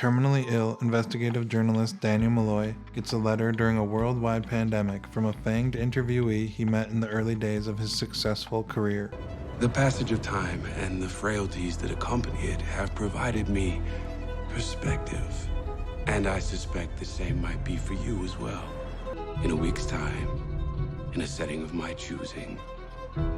Terminally ill investigative journalist Daniel Malloy gets a letter during a worldwide pandemic from a fanged interviewee he met in the early days of his successful career. The passage of time and the frailties that accompany it have provided me perspective. And I suspect the same might be for you as well. In a week's time, in a setting of my choosing,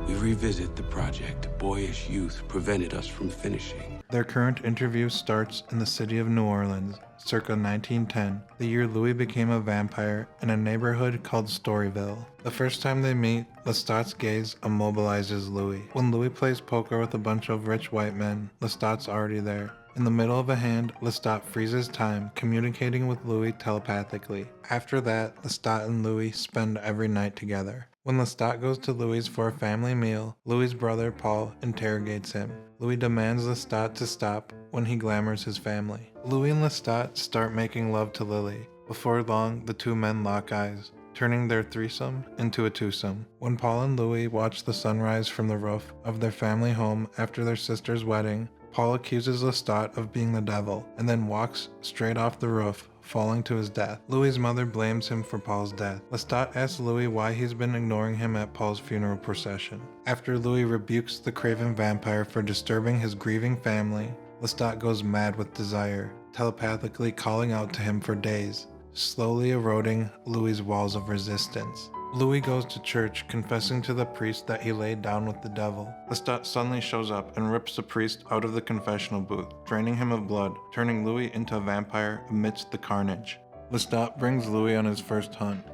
we revisit the project boyish youth prevented us from finishing. Their current interview starts in the city of New Orleans, circa 1910, the year Louis became a vampire in a neighborhood called Storyville. The first time they meet, Lestat's gaze immobilizes Louis. When Louis plays poker with a bunch of rich white men, Lestat's already there. In the middle of a hand, Lestat freezes time, communicating with Louis telepathically. After that, Lestat and Louis spend every night together. When Lestat goes to Louis for a family meal, Louis' brother Paul interrogates him. Louis demands Lestat to stop when he glamours his family. Louis and Lestat start making love to Lily. Before long, the two men lock eyes, turning their threesome into a twosome. When Paul and Louis watch the sunrise from the roof of their family home after their sister's wedding, Paul accuses Lestat of being the devil and then walks straight off the roof, falling to his death. Louis' mother blames him for Paul's death. Lestat asks Louis why he's been ignoring him at Paul's funeral procession. After Louis rebukes the craven vampire for disturbing his grieving family, Lestat goes mad with desire, telepathically calling out to him for days, slowly eroding Louis' walls of resistance. Louis goes to church, confessing to the priest that he laid down with the devil. Lestat suddenly shows up and rips the priest out of the confessional booth, draining him of blood, turning Louis into a vampire amidst the carnage. Lestat brings Louis on his first hunt.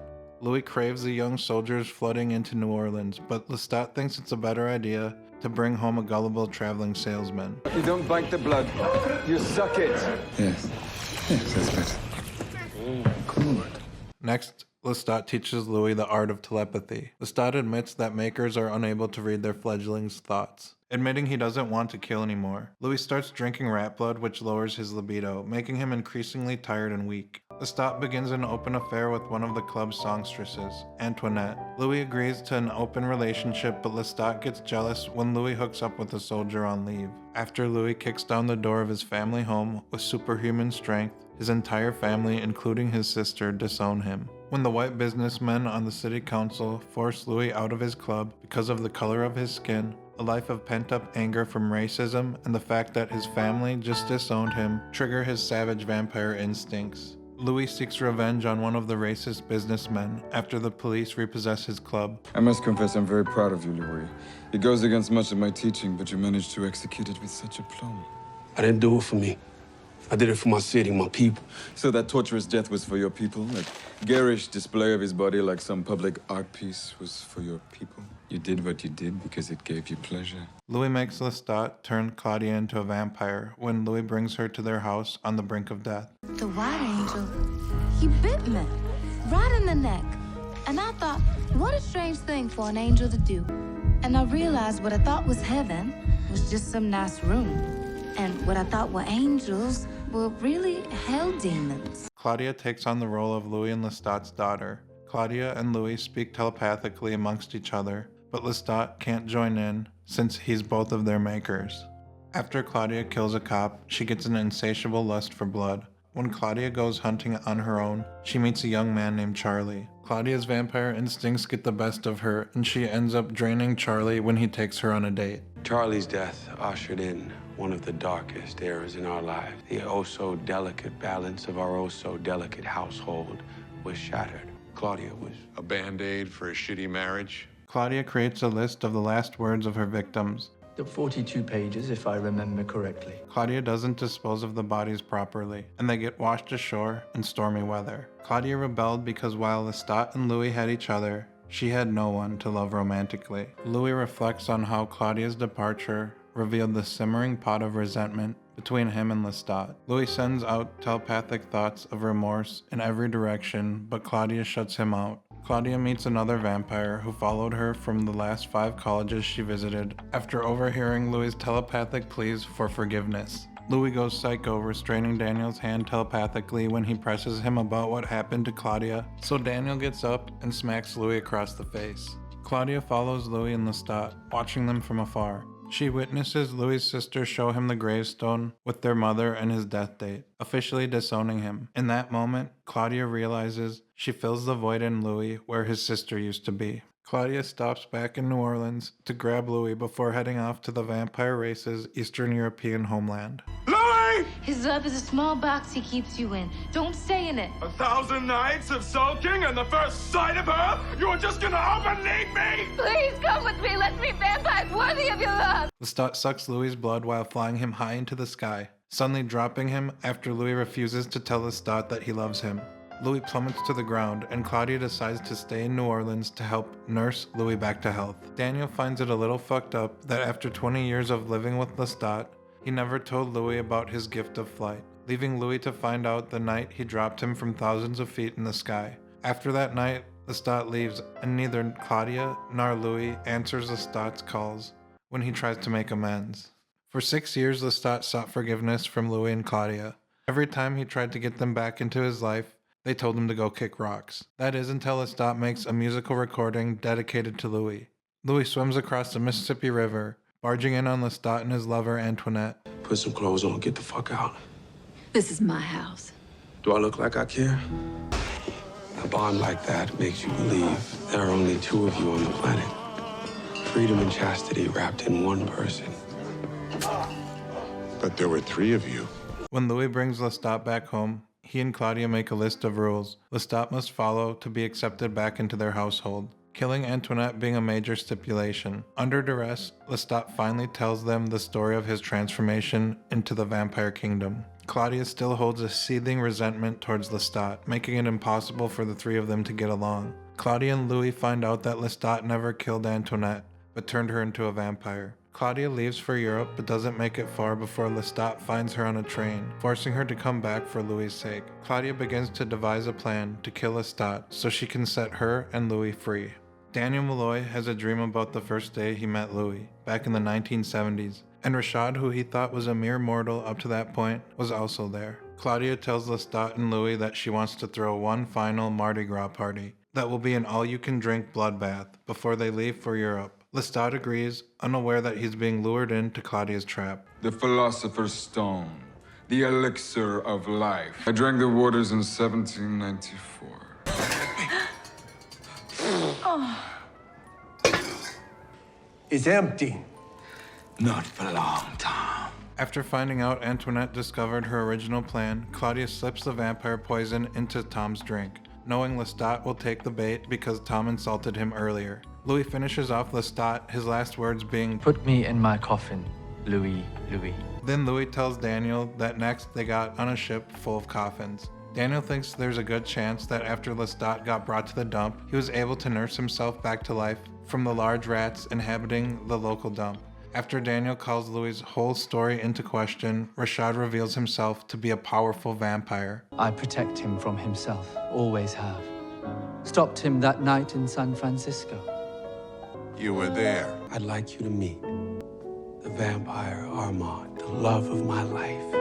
Louis craves the young soldiers flooding into New Orleans, but Lestat thinks it's a better idea to bring home a gullible traveling salesman. You don't bite the blood, you suck it. Yes, that's better. Good. Next, Lestat teaches Louis the art of telepathy. Lestat admits that makers are unable to read their fledglings' thoughts. Admitting he doesn't want to kill anymore, Louis starts drinking rat blood, which lowers his libido, making him increasingly tired and weak. Lestat begins an open affair with one of the club's songstresses, Antoinette. Louis agrees to an open relationship, but Lestat gets jealous when Louis hooks up with a soldier on leave. After Louis kicks down the door of his family home with superhuman strength, his entire family, including his sister, disown him. When the white businessmen on the city council force Louis out of his club because of the color of his skin, a life of pent-up anger from racism and the fact that his family just disowned him trigger his savage vampire instincts. Louis seeks revenge on one of the racist businessmen after the police repossess his club. I must confess I'm very proud of you, Louis. It goes against much of my teaching, but you managed to execute it with such aplomb. I didn't do it for me. I did it for my city, my people. So that torturous death was for your people? That garish display of his body like some public art piece was for your people? You did what you did because it gave you pleasure. Louis makes Lestat turn Claudia into a vampire when Louis brings her to their house on the brink of death. The white angel, he bit me right in the neck. And I thought, what a strange thing for an angel to do. And I realized what I thought was heaven was just some nice room. And what I thought were angels were really hell demons. Claudia takes on the role of Louis and Lestat's daughter. Claudia and Louis speak telepathically amongst each other, but Lestat can't join in since he's both of their makers. After Claudia kills a cop, she gets an insatiable lust for blood. When Claudia goes hunting on her own, she meets a young man named Charlie. Claudia's vampire instincts get the best of her, and she ends up draining Charlie when he takes her on a date. Charlie's death ushered in one of the darkest eras in our lives. The oh-so-delicate balance of our oh-so-delicate household was shattered. Claudia was a band-aid for a shitty marriage. Claudia creates a list of the last words of her victims. The 42 pages, if I remember correctly. Claudia doesn't dispose of the bodies properly, and they get washed ashore in stormy weather. Claudia rebelled because while Lestat and Louis had each other, she had no one to love romantically. Louis reflects on how Claudia's departure revealed the simmering pot of resentment between him and Lestat. Louis sends out telepathic thoughts of remorse in every direction, but Claudia shuts him out. Claudia meets another vampire who followed her from the last 5 colleges she visited after overhearing Louis' telepathic pleas for forgiveness. Louis goes psycho, restraining Daniel's hand telepathically when he presses him about what happened to Claudia, so Daniel gets up and smacks Louis across the face. Claudia follows Louis and Lestat, watching them from afar. She witnesses Louis' sister show him the gravestone with their mother and his death date, officially disowning him. In that moment, Claudia realizes she fills the void in Louis where his sister used to be. Claudia stops back in New Orleans to grab Louis before heading off to the vampire race's Eastern European homeland. Louis! His love is a small box he keeps you in. Don't stay in it. 1,000 nights of sulking, and the first sight of her, you were just gonna up and leave me? Please come with me. Let's be vampires worthy of your love. Lestat sucks Louis' blood while flying him high into the sky, suddenly dropping him after Louis refuses to tell Lestat that he loves him. Louis plummets to the ground, and Claudia decides to stay in New Orleans to help nurse Louis back to health. Daniel finds it a little fucked up that after 20 years of living with Lestat, he never told Louis about his gift of flight, leaving Louis to find out the night he dropped him from thousands of feet in the sky. After that night, Lestat leaves, and neither Claudia nor Louis answers Lestat's calls when he tries to make amends. For 6 years, Lestat sought forgiveness from Louis and Claudia. Every time he tried to get them back into his life, they told him to go kick rocks. That is until Lestat makes a musical recording dedicated to Louis. Louis swims across the Mississippi River, barging in on Lestat and his lover Antoinette. Put some clothes on, get the fuck out. This is my house. Do I look like I care? A bond like that makes you believe there are only two of you on the planet. Freedom and chastity wrapped in one person. But there were 3 of you. When Louis brings Lestat back home, he and Claudia make a list of rules Lestat must follow to be accepted back into their household, killing Antoinette being a major stipulation. Under duress, Lestat finally tells them the story of his transformation into the vampire kingdom. Claudia still holds a seething resentment towards Lestat, making it impossible for the 3 of them to get along. Claudia and Louis find out that Lestat never killed Antoinette, but turned her into a vampire. Claudia leaves for Europe but doesn't make it far before Lestat finds her on a train, forcing her to come back for Louis' sake. Claudia begins to devise a plan to kill Lestat so she can set her and Louis free. Daniel Malloy has a dream about the first day he met Louis, back in the 1970s, and Rashad, who he thought was a mere mortal up to that point, was also there. Claudia tells Lestat and Louis that she wants to throw one final Mardi Gras party that will be an all-you-can-drink bloodbath before they leave for Europe. Lestat agrees, unaware that he's being lured into Claudia's trap. The Philosopher's Stone, the elixir of life. I drank the waters in 1794. It's empty. Not for long, Tom. After finding out Antoinette discovered her original plan, Claudia slips the vampire poison into Tom's drink, knowing Lestat will take the bait because Tom insulted him earlier. Louis finishes off Lestat, his last words being, Put me in my coffin, Louis, Louis. Then Louis tells Daniel that next they got on a ship full of coffins. Daniel thinks there's a good chance that after Lestat got brought to the dump, he was able to nurse himself back to life from the large rats inhabiting the local dump. After Daniel calls Louis' whole story into question, Rashad reveals himself to be a powerful vampire. I protect him from himself, always have. Stopped him that night in San Francisco. You were there. I'd like you to meet the vampire Armand, the love of my life.